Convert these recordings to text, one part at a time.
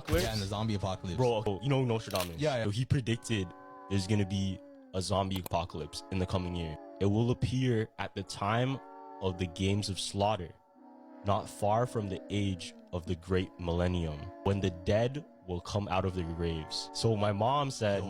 apocalypse? Yeah, in the zombie apocalypse. Bro, you know Nostradamus? Yeah. So he predicted there's gonna be a zombie apocalypse in the coming year. It will appear at the time of the games of slaughter, not far from the age of the great millennium, when the dead will come out of their graves. So my mom said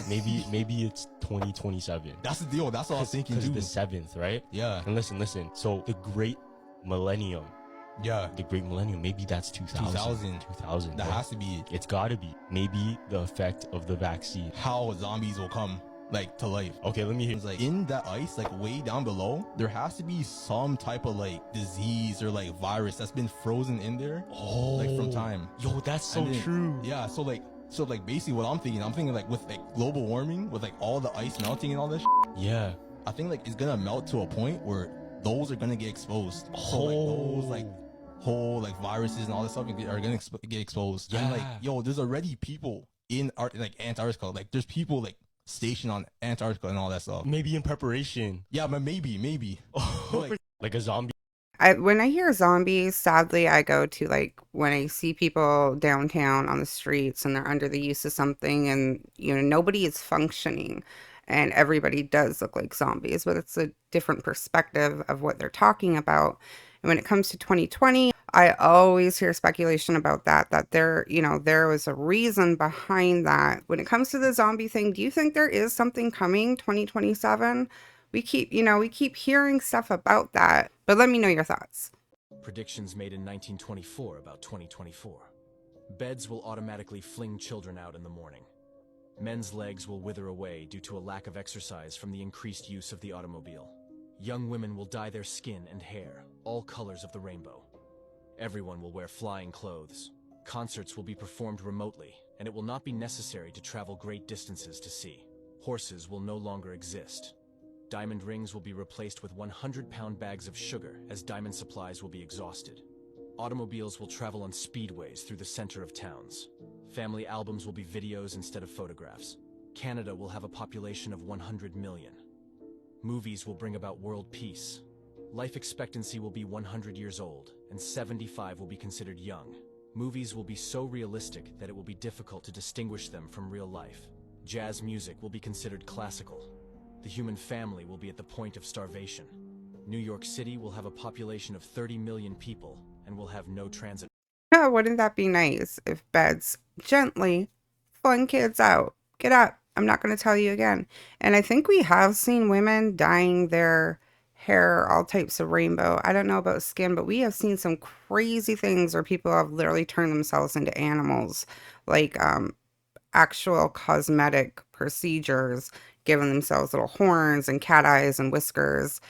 maybe it's 2027. That's the deal. That's what I was thinking Because too. the 7th, right? Yeah. And listen. So the great millennium. Yeah. The great millennium, maybe that's 2000. 2000. That bro. has to be it. It's gotta be. Maybe the effect of the vaccine. How zombies will come like to life. Okay, let me hear. It's like in that ice, like way down below, there has to be some type of like disease or like virus that's been frozen in there. Oh, like from time. Yo, that's so And then- true. Yeah, so like basically what I'm thinking like with like global warming, with like all the ice melting and all this Yeah. I think like it's gonna melt to a point where those are gonna get exposed. So like those like whole like viruses and all this stuff are gonna get exposed. And like, Yeah. yo, there's already people in like Antarctica. Like there's people like stationed on Antarctica and all that stuff. Maybe in preparation. Yeah, but maybe. Like a zombie. When I hear zombies, sadly, I go to like when I see people downtown on the streets and they're under the use of something and, you know, nobody is functioning and everybody does look like zombies, but it's a different perspective of what they're talking about. And when it comes to 2020, I always hear speculation about that there, you know, there was a reason behind that. When it comes to the zombie thing, do you think there is something coming 2027? We keep hearing stuff about that, but let me know your thoughts. Predictions made in 1924 about 2024. Beds will automatically fling children out in the morning. Men's legs will wither away due to a lack of exercise from the increased use of the automobile. Young women will dye their skin and hair, all colors of the rainbow. Everyone will wear flying clothes. Concerts will be performed remotely, and it will not be necessary to travel great distances to see. Horses will no longer exist. Diamond rings will be replaced with 100-pound bags of sugar as diamond supplies will be exhausted. Automobiles will travel on speedways through the center of towns. Family albums will be videos instead of photographs. Canada will have a population of 100 million. Movies will bring about world peace. Life expectancy will be 100 years old, and 75 will be considered young. Movies will be so realistic that it will be difficult to distinguish them from real life. Jazz music will be considered classical. The human family will be at the point of starvation. New York City will have a population of 30 million people and will have no transit. Oh, wouldn't that be nice if beds gently flung kids out? Get up. I'm not going to tell you again. And I think we have seen women dyeing their hair all types of rainbow. I don't know about skin, but we have seen some crazy things where people have literally turned themselves into animals, like actual cosmetic procedures, giving themselves little horns and cat eyes and whiskers.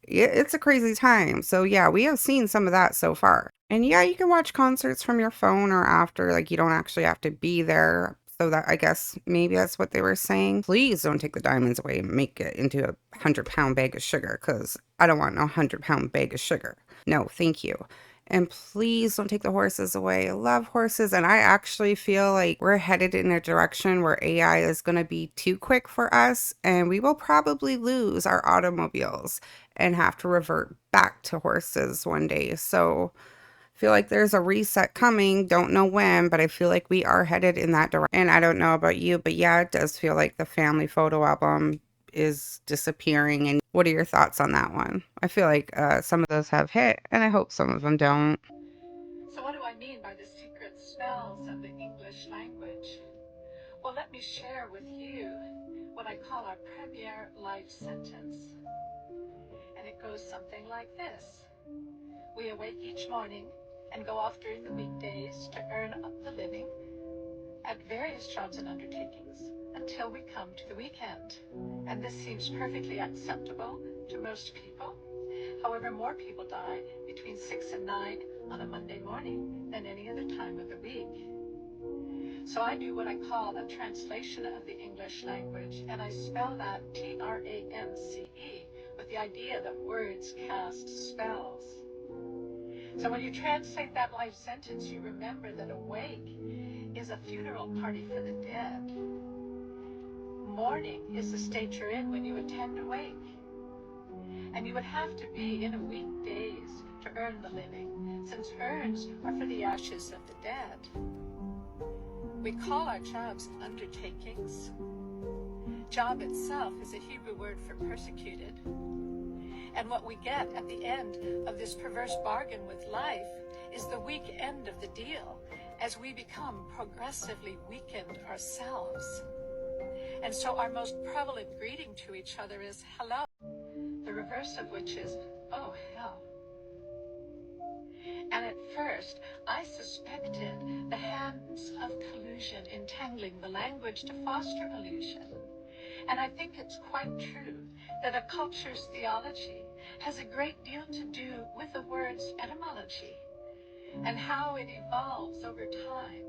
It's a crazy time. So yeah, we have seen some of that so far. And yeah, you can watch concerts from your phone or after, like you don't actually have to be there. So that, I guess maybe that's what they were saying. Please don't take the diamonds away and make it into a 100-pound bag of sugar, because I don't want no 100-pound bag of sugar. No, thank you. And please don't take the horses away. I love horses. And I actually feel like we're headed in a direction where AI is going to be too quick for us. And we will probably lose our automobiles and have to revert back to horses one day. So I feel like there's a reset coming. Don't know when, but I feel like we are headed in that direction. And I don't know about you, but yeah, it does feel like the family photo album is disappearing. And what are your thoughts on that one? I feel like some of those have hit, and I hope some of them don't. So what do I mean by the secret spells of the English language? Well, let me share with you what I call our premier life sentence. And it goes something like this. We awake each morning and go off during the weekdays to earn the living at various jobs and undertakings until we come to the weekend. And this seems perfectly acceptable to most people. However, more people die between 6 and 9 on a Monday morning than any other time of the week. So I do what I call a translation of the English language, and I spell that TRANCE, with the idea that words cast spells. So when you translate that life sentence, you remember that awake is a funeral party for the dead. Mourning is the state you're in when you attend a wake. And you would have to be in a weekdays to earn the living, since urns are for the ashes of the dead. We call our jobs undertakings. Job itself is a Hebrew word for persecuted. And what we get at the end of this perverse bargain with life is the weak end of the deal, as we become progressively weakened ourselves. And so our most prevalent greeting to each other is hello, the reverse of which is, oh hell. And at first, I suspected the hands of collusion entangling the language to foster illusion. And I think it's quite true that a culture's theology has a great deal to do with the word's etymology and how it evolves over time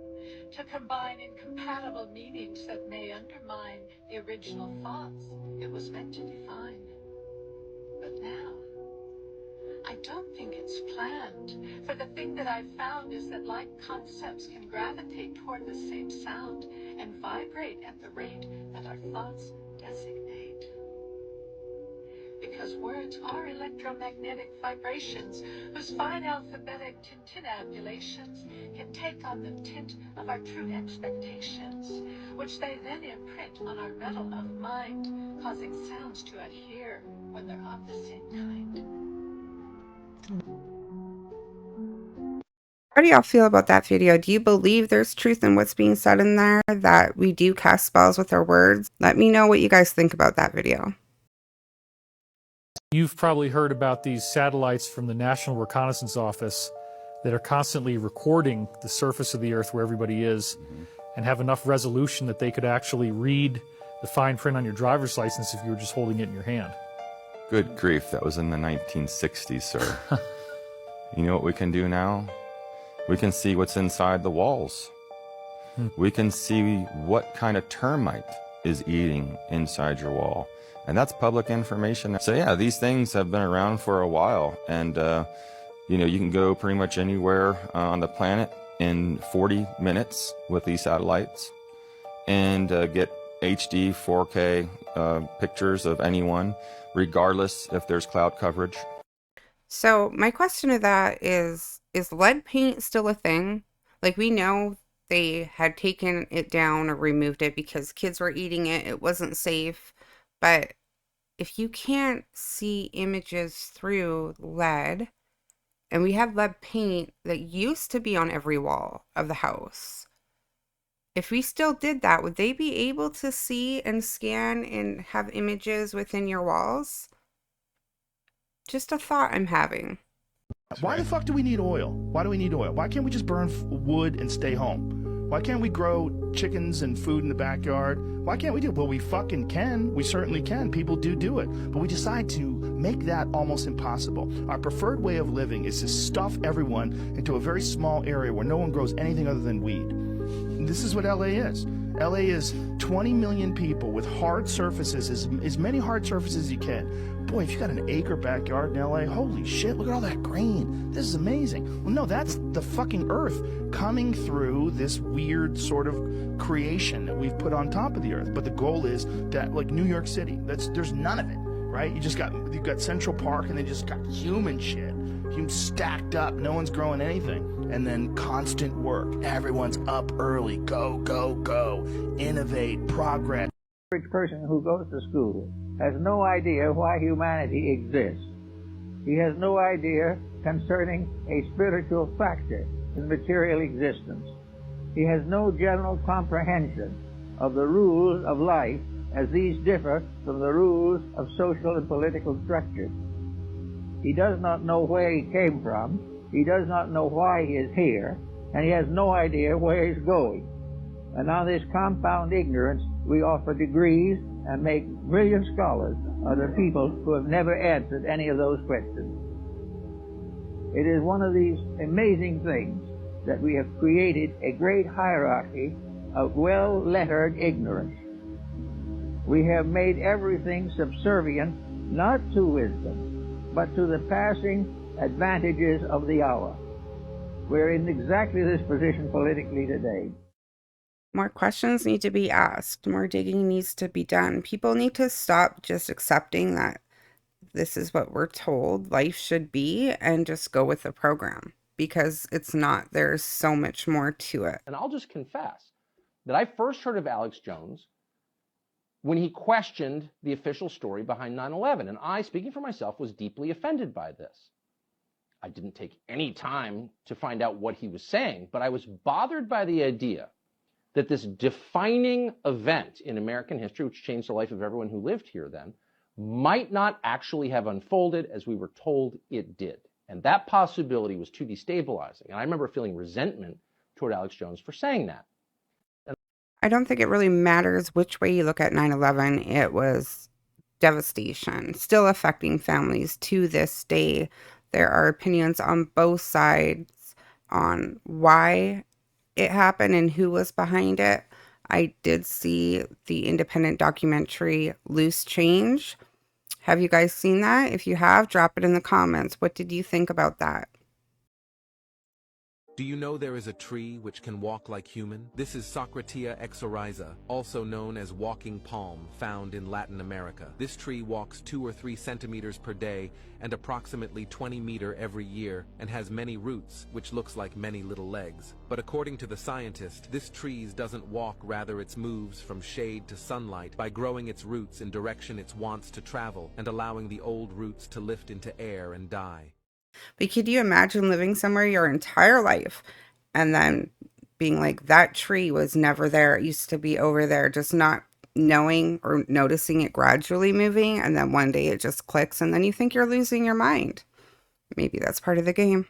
to combine incompatible meanings that may undermine the original thoughts it was meant to define. But now, I don't think it's planned, for the thing that I've found is that like concepts can gravitate toward the same sound and vibrate at the rate that our thoughts designate. Because words are electromagnetic vibrations whose fine alphabetic tintinnabulations can take on the tint of our true expectations, which they then imprint on our metal of mind, causing sounds to adhere when they're of the same kind. How do y'all feel about that video? Do you believe there's truth in what's being said in there, that we do cast spells with our words? Let me know what you guys think about that video. You've probably heard about these satellites from the National Reconnaissance Office that are constantly recording the surface of the Earth where everybody is and have enough resolution that they could actually read the fine print on your driver's license if you were just holding it in your hand. Good grief, that was in the 1960s, sir. You know what we can do now? We can see what's inside the walls. We can see what kind of termite is eating inside your wall. And that's public information. So yeah, these things have been around for a while. And, you know, you can go pretty much anywhere on the planet in 40 minutes with these satellites and get HD 4K pictures of anyone, regardless if there's cloud coverage. So my question to that is lead paint still a thing? Like, we know they had taken it down or removed it because kids were eating it. It wasn't safe. But if you can't see images through lead, and we have lead paint that used to be on every wall of the house, if we still did that, would they be able to see and scan and have images within your walls? Just a thought I'm having. Why the fuck do we need oil? Why do we need oil? Why can't we just burn wood and stay home? Why can't we grow chickens and food in the backyard? Why can't we do it? Well, we fucking can. We certainly can. People do it. But we decide to make that almost impossible. Our preferred way of living is to stuff everyone into a very small area where no one grows anything other than weed. And this is what LA is. LA is 20 million people with hard surfaces, as many hard surfaces as you can. Boy, if you got an acre backyard in LA, holy shit, look at all that green. This is amazing. Well, no, that's the fucking earth coming through this weird sort of creation that we've put on top of the earth. But the goal is that, like New York City, there's none of it, right? You've got Central Park and they just got human shit. Human stacked up, no one's growing anything. And then constant work. Everyone's up early. Go, go, go. Innovate, progress. The average person who goes to school has no idea why humanity exists. He has no idea concerning a spiritual factor in material existence. He has no general comprehension of the rules of life as these differ from the rules of social and political structures. He does not know where he came from. He does not know why he is here, and he has no idea where he's going. And on this compound ignorance, we offer degrees and make brilliant scholars out of people who have never answered any of those questions. It is one of these amazing things that we have created a great hierarchy of well-lettered ignorance. We have made everything subservient not to wisdom, but to the passing advantages of the hour. We're in exactly this position politically today. More questions need to be asked. More digging needs to be done. People need to stop just accepting that this is what we're told life should be and just go with the program, because it's not. There's so much more to it. And I'll just confess that I first heard of Alex Jones when he questioned the official story behind 9/11. And I, speaking for myself, was deeply offended by this. I didn't take any time to find out what he was saying, but I was bothered by the idea that this defining event in American history, which changed the life of everyone who lived here then, might not actually have unfolded as we were told it did. And that possibility was too destabilizing. And I remember feeling resentment toward Alex Jones for saying that. I don't think it really matters which way you look at 9/11. It was devastation, still affecting families to this day. There are opinions on both sides on why it happened and who was behind it. I did see the independent documentary Loose Change. Have you guys seen that? If you have, drop it in the comments. What did you think about that? Do you know there is a tree which can walk like human? This is Socratia exoryza, also known as walking palm, found in Latin America. This tree walks 2 or 3 centimeters per day and approximately 20 meters every year, and has many roots, which looks like many little legs. But according to the scientist, this tree doesn't walk, rather it moves from shade to sunlight by growing its roots in direction it wants to travel and allowing the old roots to lift into air and die. But could you imagine living somewhere your entire life and then being like, that tree was never there. It used to be over there, just not knowing or noticing it gradually moving. And then one day it just clicks and then you think you're losing your mind. Maybe that's part of the game.